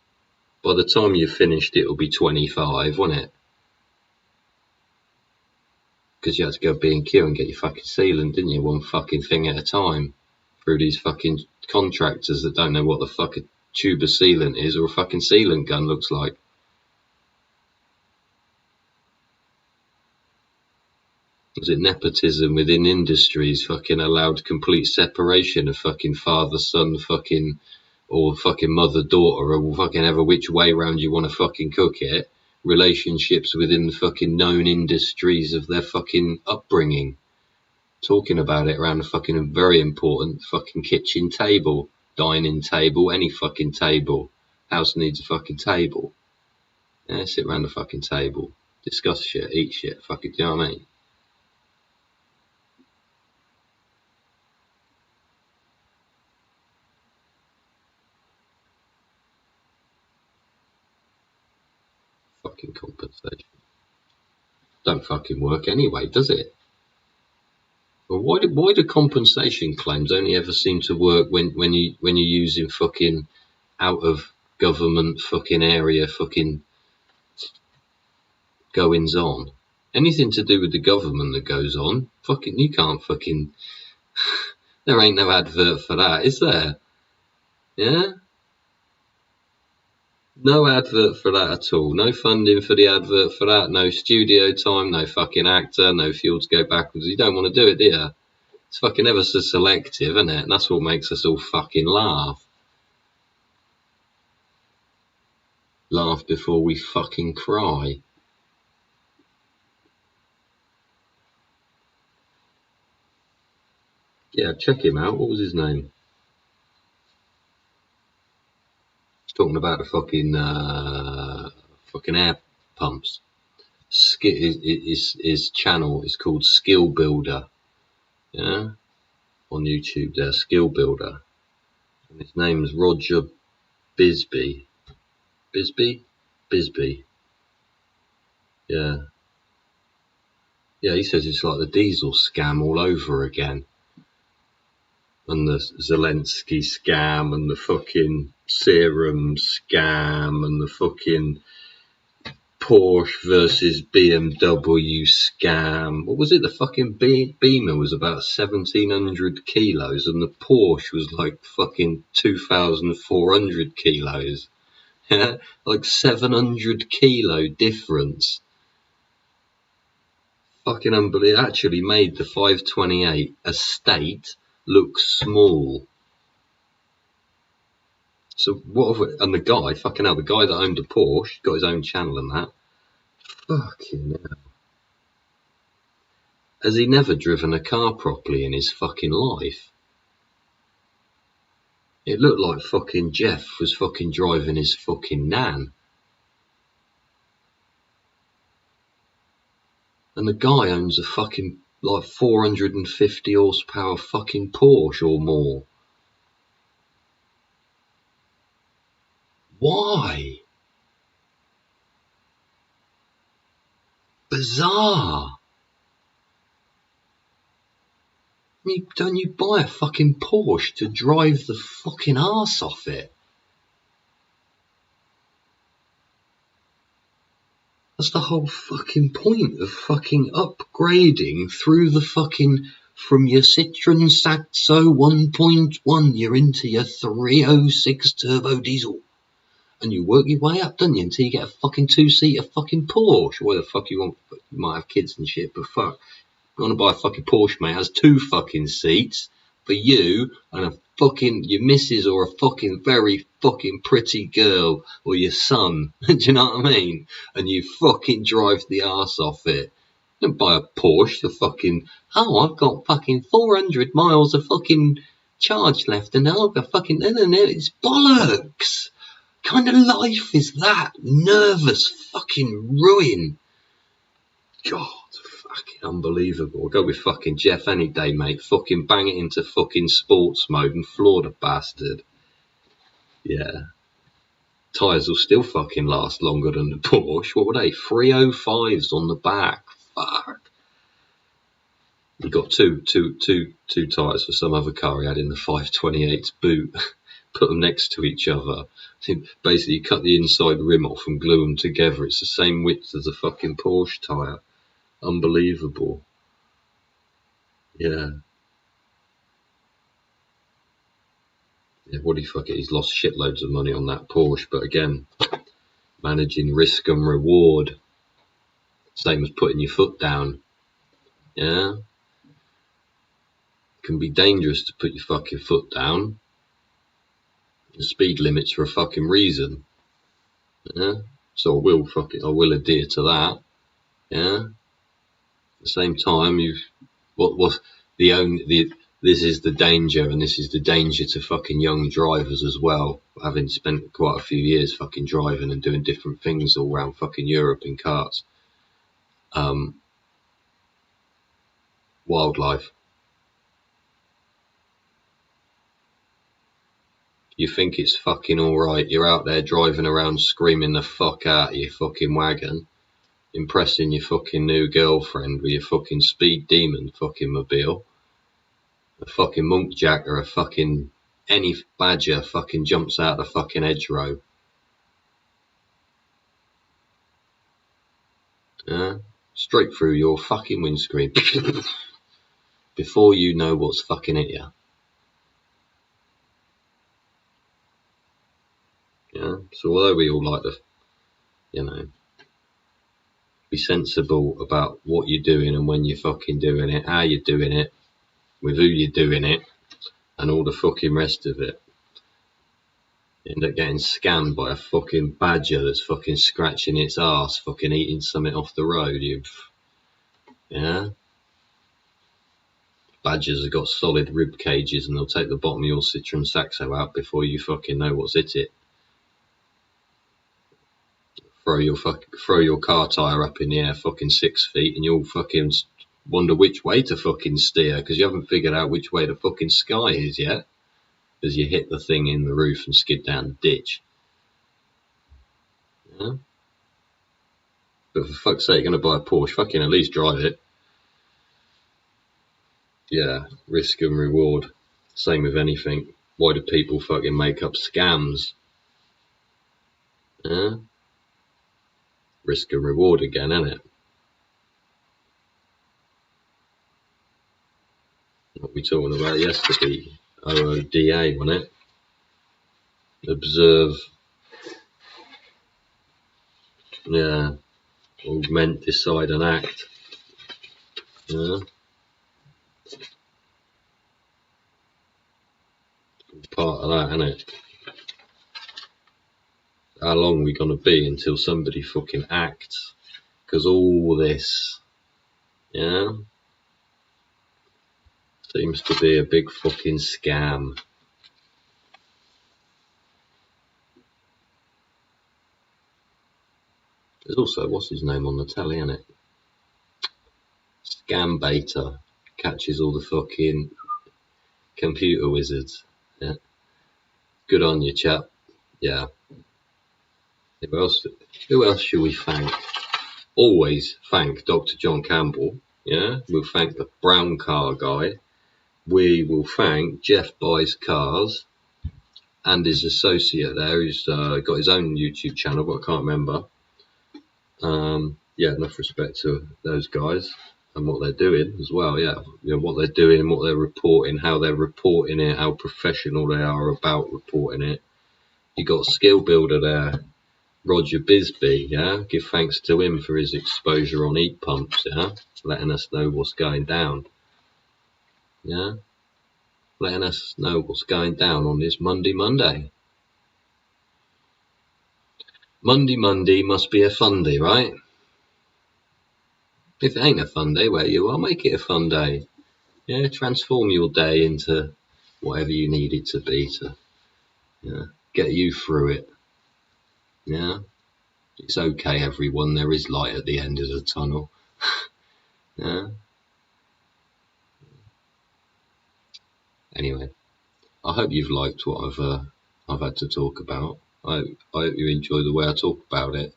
By the time you've finished, it'll be 25, won't it? Because you had to go B&Q and get your fucking sealant, didn't you? One fucking thing at a time. Through these fucking contractors that don't know what the fuck a tube of sealant is or a fucking sealant gun looks like. Was it nepotism within industries fucking allowed complete separation of fucking father, son, fucking, or fucking mother, daughter, or fucking ever which way round you want to fucking cook it? Relationships within the fucking known industries of their fucking upbringing. Talking about it around a fucking very important fucking kitchen table, dining table, any fucking table. House needs a fucking table. Yeah, sit around the fucking table. Discuss shit, eat shit, fucking, do you know what I mean? Fucking compensation. Don't fucking work anyway, does it? Well, why do compensation claims only ever seem to work when you're using fucking out of government fucking area fucking goings on? Anything to do with the government that goes on, fucking you can't fucking. There ain't no advert for that, is there? Yeah. No advert for that at all. No funding for the advert for that. No studio time. No fucking actor. No fuel to go backwards. You don't want to do it, do you? It's fucking ever so selective, isn't it? And that's what makes us all fucking laugh. Laugh before we fucking cry. Yeah, check him out. What was his name? He's talking about the fucking air pumps. His channel is called Skill Builder. Yeah, on YouTube there, Skill Builder. And his name's Roger Bisbee. Bisbee. Yeah. Yeah, he says it's like the diesel scam all over again. And the Zelensky scam and the fucking serum scam and the fucking Porsche versus BMW scam. What was it? The fucking Beamer was about 1,700 kilos and the Porsche was like fucking 2,400 kilos. Yeah, like 700 kilo difference. Fucking unbelievable. It actually made the 528 estate look small. So what have we, and the guy, fucking hell, the guy that owned the Porsche, got his own channel and that, Fucking hell. Has he never driven a car properly in his fucking life? It looked like fucking Jeff was fucking driving his fucking nan. And the guy owns a fucking, like, 450 horsepower fucking Porsche or more. Why? Bizarre. Don't you buy a fucking Porsche to drive the fucking arse off it? That's the whole fucking point of fucking upgrading through the fucking, from your Citroen Saxo 1.1, you're into your 306 turbo diesel. And you work your way up, don't you, until you get a fucking two-seater fucking Porsche. Where the fuck you want, you might have kids and shit, but fuck. You want to buy a fucking Porsche, mate, it has 2 fucking seats for you and a fucking, your missus or a fucking very fucking pretty girl or your son. Do you know what I mean? And you fucking drive the arse off it. Don't buy a Porsche to fucking, oh, I've got fucking 400 miles of fucking charge left and I've got fucking, no, it's bollocks. Kind of life is that? Nervous fucking ruin. God, fucking unbelievable. I'll go with fucking Jeff any day, mate. Fucking bang it into fucking sports mode and floor the bastard. Yeah. Tyres will still fucking last longer than the Porsche. What were they? 305s on the back. Fuck. He got two tyres for some other car he had in the 528's boot. Put them next to each other. Basically, you cut the inside rim off and glue them together. It's the same width as a fucking Porsche tyre. Unbelievable. Yeah. Yeah, what do you fuck it? He's lost shitloads of money on that Porsche, but again, managing risk and reward. Same as putting your foot down. Yeah. It can be dangerous to put your fucking foot down. The speed limit's for a fucking reason. Yeah. So I will adhere to that. Yeah. At the same time, this is the danger, and this is the danger to fucking young drivers as well. Having spent quite a few years fucking driving and doing different things all around fucking Europe in karts. Wildlife. You think it's fucking alright, you're out there driving around screaming the fuck out of your fucking wagon, impressing your fucking new girlfriend with your fucking speed demon fucking mobile. A fucking monk jack or a fucking any badger fucking jumps out the fucking hedgerow. Yeah? Straight through your fucking windscreen. Before you know what's fucking at you. Yeah? So although we all like to, be sensible about what you're doing and when you're fucking doing it, how you're doing it, with who you're doing it, and all the fucking rest of it. You end up getting scammed by a fucking badger that's fucking scratching its arse, fucking eating something off the road. Yeah? Badgers have got solid rib cages and they'll take the bottom of your Citroen Saxo out before you fucking know what's hit it. Throw your car tyre up in the air fucking 6 feet and you'll fucking wonder which way to fucking steer because you haven't figured out which way the fucking sky is yet. As you hit the thing in the roof and skid down the ditch. Yeah? But for fuck's sake, you're going to buy a Porsche, fucking at least drive it. Yeah, risk and reward. Same with anything. Why do people fucking make up scams? Yeah? Risk and reward again, innit? What we talking about yesterday? OODA, wasn't it? Observe. Yeah. Augment, decide and act. Yeah. Part of that, innit? How long are we gonna be until somebody fucking acts? because all this, seems to be a big fucking scam. There's also, what's his name on the telly, isn't it? Scam Beta catches all the fucking computer wizards. Yeah. Good on you, chap. Yeah. Who else should we thank? Always thank Dr. John Campbell. Yeah. We'll thank the brown car guy. We will thank Jeff Buys Cars and his associate there, who's got his own YouTube channel, but I can't remember. Enough respect to those guys and what they're doing as well. Yeah, what they're doing and what they're reporting, how they're reporting it, how professional they are about reporting it. You got Skill Builder there, Roger Bisbee. Yeah, give thanks to him for his exposure on heat pumps. Yeah, letting us know what's going down. Yeah, letting us know what's going down on this Monday. Monday must be a fun day, right? If it ain't a fun day where you are, make it a fun day. Yeah, transform your day into whatever you need it to be to get you through it. Yeah, it's okay, everyone. There is light at the end of the tunnel. Yeah. Anyway, I hope you've liked what I've had to talk about. I hope you enjoy the way I talk about it.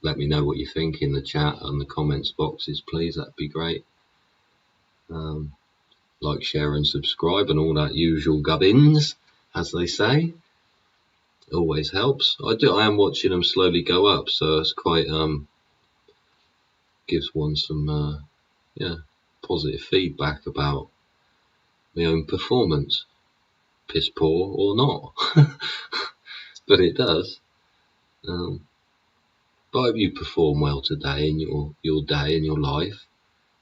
Let me know what you think in the chat and the comments boxes, please. That'd be great. Like, share, and subscribe, and all that usual gubbins, as they say. Always helps. I am watching them slowly go up, so it's quite gives one some positive feedback about my own performance, piss poor or not. But it does. But I hope you perform well today in your day and your life.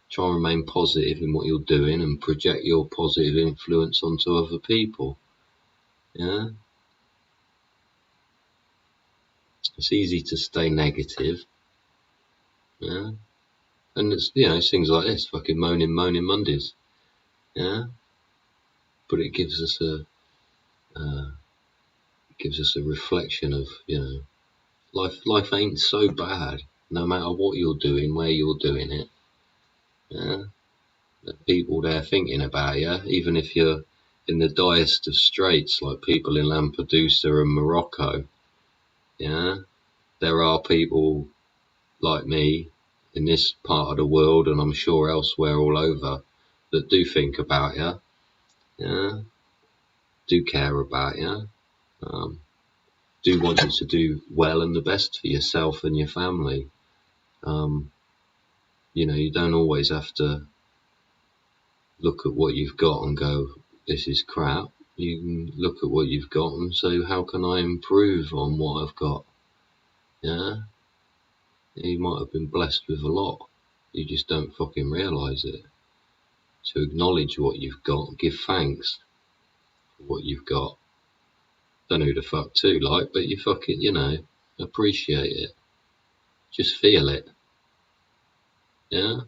Try and remain positive in what you're doing and project your positive influence onto other people. Yeah. It's easy to stay negative. Yeah. And it's, things like this, fucking moaning Mondays. Yeah. But it gives us a reflection of, life ain't so bad, no matter what you're doing, where you're doing it. Yeah. There are people there thinking about you, even if you're in the direst of straits, like people in Lampedusa and Morocco. Yeah. There are people like me in this part of the world, and I'm sure elsewhere all over, that do think about you. Yeah. Do care about you. Do want you to do well and the best for yourself and your family. You don't always have to look at what you've got and go, this is crap. You can look at what you've got and say, how can I improve on what I've got? Yeah. You might have been blessed with a lot. You just don't fucking realise it. So acknowledge what you've got. Give thanks for what you've got. Don't know who the fuck to like, but you fucking, appreciate it. Just feel it. Yeah?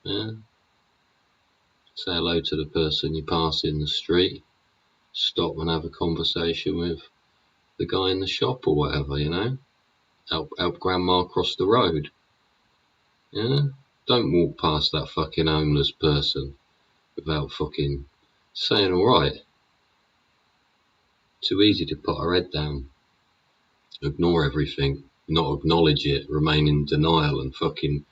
Yeah? Say hello to the person you pass in the street. Stop and have a conversation with the guy in the shop or whatever, Help grandma cross the road. Yeah? Don't walk past that fucking homeless person without fucking saying alright. Too easy to put our head down. Ignore everything. Not acknowledge it. Remain in denial and fucking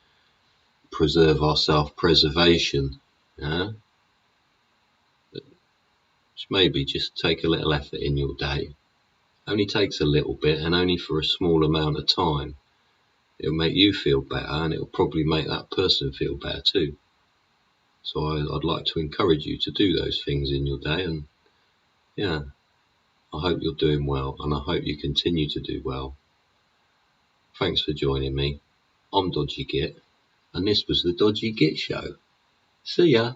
preserve our self-preservation. Yeah? Maybe just take a little effort in your day. Only takes a little bit and only for a small amount of time. It'll make you feel better and it'll probably make that person feel better too. So I'd like to encourage you to do those things in your day, and I hope you're doing well and I hope you continue to do well. Thanks for joining me. I'm Dodgy Git and this was the Dodgy Git Show. See ya.